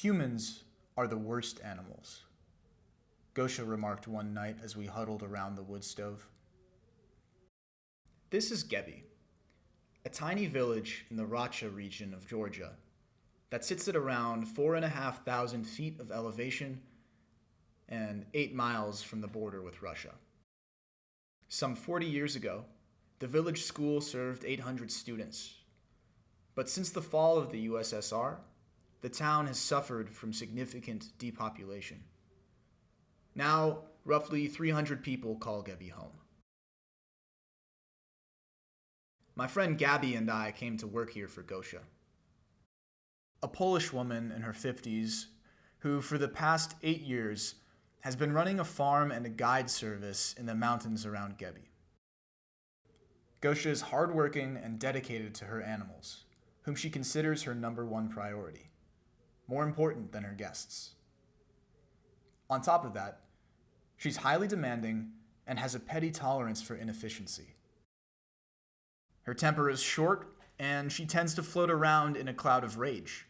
Humans are the worst animals, Gosha remarked one night as we huddled around the wood stove. This is Ghebi, a tiny village in the Racha region of Georgia that sits at around 4,500 feet of elevation and 8 miles from the border with Russia. Some 40 years ago, the village school served 800 students, but since the fall of the USSR, the town has suffered from significant depopulation. Now, roughly 300 people call Ghebi home. My friend Gabi and I came to work here for Gosha, a Polish woman in her 50s who, for the past 8 years, has been running a farm and a guide service in the mountains around Ghebi. Gosha is hardworking and dedicated to her animals, whom she considers her number one priority, more important than her guests. On top of that, she's highly demanding and has a petty tolerance for inefficiency. Her temper is short, and she tends to float around in a cloud of rage,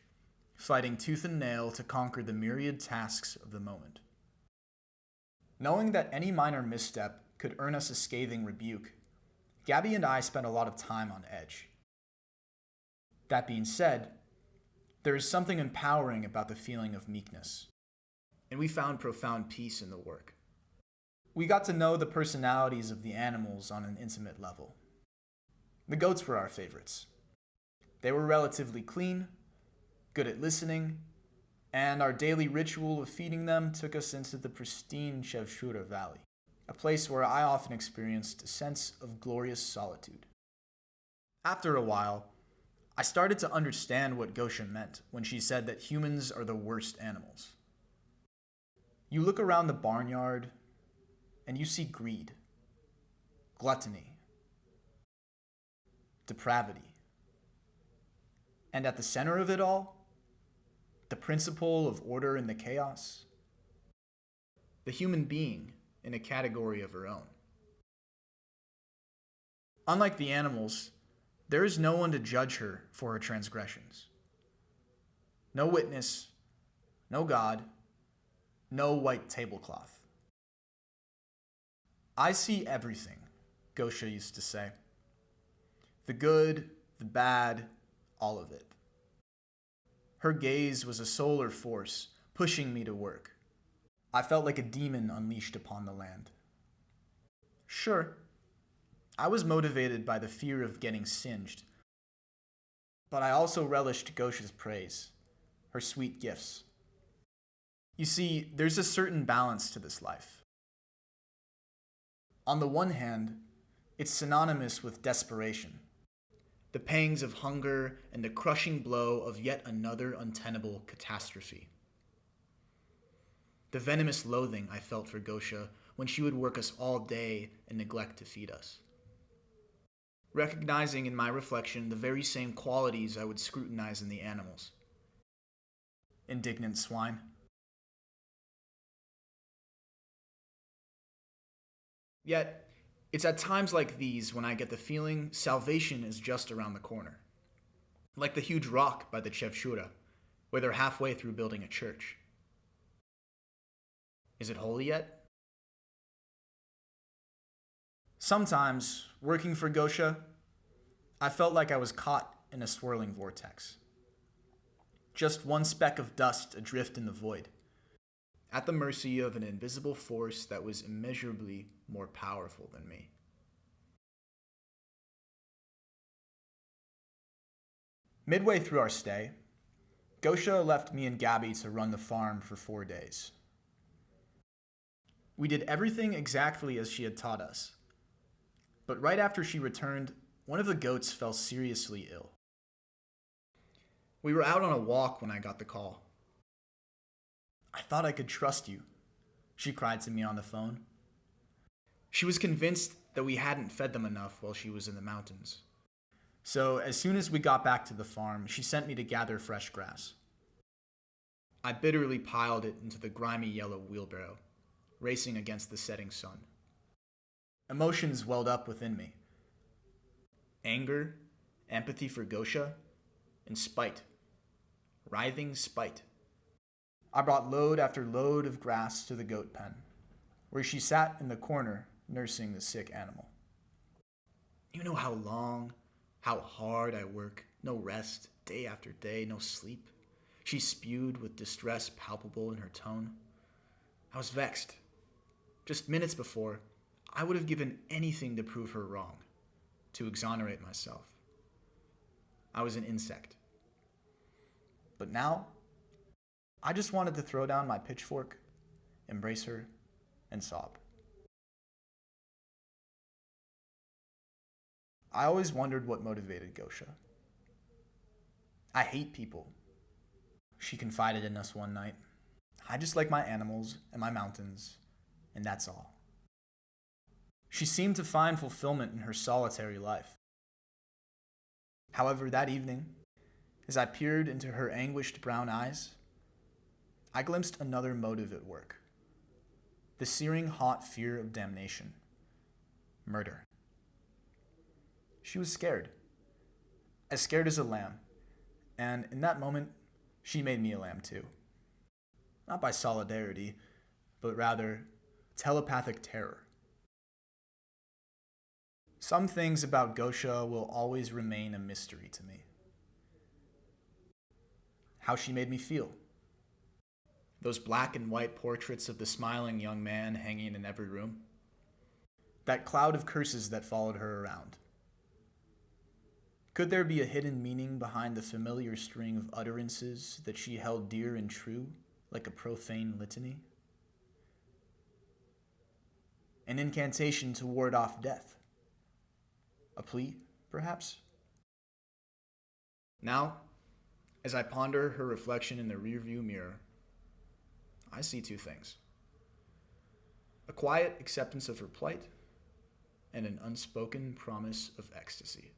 fighting tooth and nail to conquer the myriad tasks of the moment. Knowing that any minor misstep could earn us a scathing rebuke, Gabi and I spent a lot of time on edge. That being said, there is something empowering about the feeling of meekness, and we found profound peace in the work. We got to know the personalities of the animals on an intimate level. The goats were our favorites. They were relatively clean, good at listening, and our daily ritual of feeding them took us into the pristine Chevshura Valley, a place where I often experienced a sense of glorious solitude. After a while, I started to understand what Gosha meant when she said that humans are the worst animals. You look around the barnyard, and you see greed, gluttony, depravity. And at the center of it all, the principle of order in the chaos, the human being in a category of her own. Unlike the animals, there is no one to judge her for her transgressions. No witness, no God, no white tablecloth. I see everything, Gosha used to say. The good, the bad, all of it. Her gaze was a solar force pushing me to work. I felt like a demon unleashed upon the land. Sure, I was motivated by the fear of getting singed, but I also relished Gosha's praise, her sweet gifts. You see, there's a certain balance to this life. On the one hand, it's synonymous with desperation, the pangs of hunger and the crushing blow of yet another untenable catastrophe. The venomous loathing I felt for Gosha when she would work us all day and neglect to feed us. Recognizing in my reflection the very same qualities I would scrutinize in the animals. Indignant swine. Yet, it's at times like these when I get the feeling salvation is just around the corner. Like the huge rock by the Chevshura, where they're halfway through building a church. Is it holy yet? Sometimes, working for Gosha, I felt like I was caught in a swirling vortex. Just one speck of dust adrift in the void, at the mercy of an invisible force that was immeasurably more powerful than me. Midway through our stay, Gosha left me and Gabi to run the farm for 4 days. We did everything exactly as she had taught us, but right after she returned, one of the goats fell seriously ill. We were out on a walk when I got the call. "I thought I could trust you," she cried to me on the phone. She was convinced that we hadn't fed them enough while she was in the mountains. So as soon as we got back to the farm, she sent me to gather fresh grass. I bitterly piled it into the grimy yellow wheelbarrow, racing against the setting sun. Emotions welled up within me. Anger, empathy for Gosha, and spite. Writhing spite. I brought load after load of grass to the goat pen, where she sat in the corner nursing the sick animal. You know how long, how hard I work, no rest, day after day, no sleep. She spewed with distress palpable in her tone. I was vexed. Just minutes before, I would have given anything to prove her wrong, to exonerate myself. I was an insect. But now, I just wanted to throw down my pitchfork, embrace her, and sob. I always wondered what motivated Gosha. I hate people, she confided in us one night. I just like my animals and my mountains, and that's all. She seemed to find fulfillment in her solitary life. However, that evening, as I peered into her anguished brown eyes, I glimpsed another motive at work. The searing hot fear of damnation. Murder. She was scared. As scared as a lamb. And in that moment, she made me a lamb too. Not by solidarity, but rather telepathic terror. Some things about Gosha will always remain a mystery to me. How she made me feel. Those black and white portraits of the smiling young man hanging in every room. That cloud of curses that followed her around. Could there be a hidden meaning behind the familiar string of utterances that she held dear and true, like a profane litany? An incantation to ward off death. A plea, perhaps? Now, as I ponder her reflection in the rearview mirror, I see two things. A quiet acceptance of her plight and an unspoken promise of ecstasy.